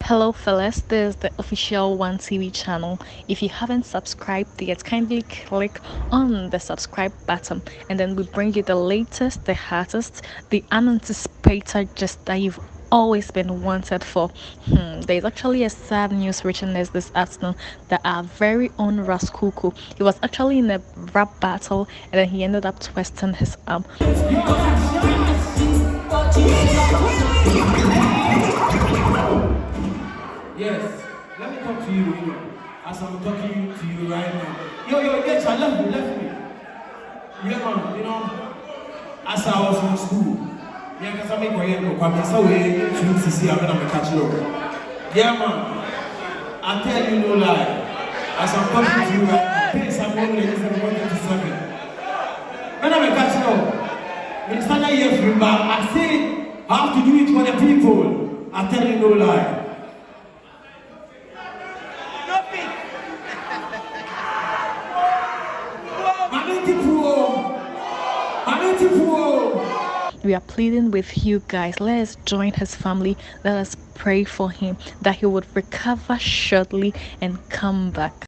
Hello, fellas. This is the official One TV channel. If you haven't subscribed yet, kindly click on the subscribe button, and then we bring you the latest, the hottest, the unanticipated gist that you've always been wanted for. There's actually a sad news reaching us this afternoon that our very own Ras Kuuku, he was actually in a rap battle, and then he ended up twisting his arm. Yes, let me talk to you, as I'm talking to you right now. Yes, I left me. Yeah, man, as I was in school, yeah, because I'm to see I'm gonna catch you. Yeah, man, I tell you no lie. As I'm talking to you right now, pace I'm only ladies and 127. When I'm catching up, when it's not a year from back, I say I have to do it for the people. I tell you no lie. We are pleading with you guys. Let us join his family. Let us pray for him that he would recover shortly and come back.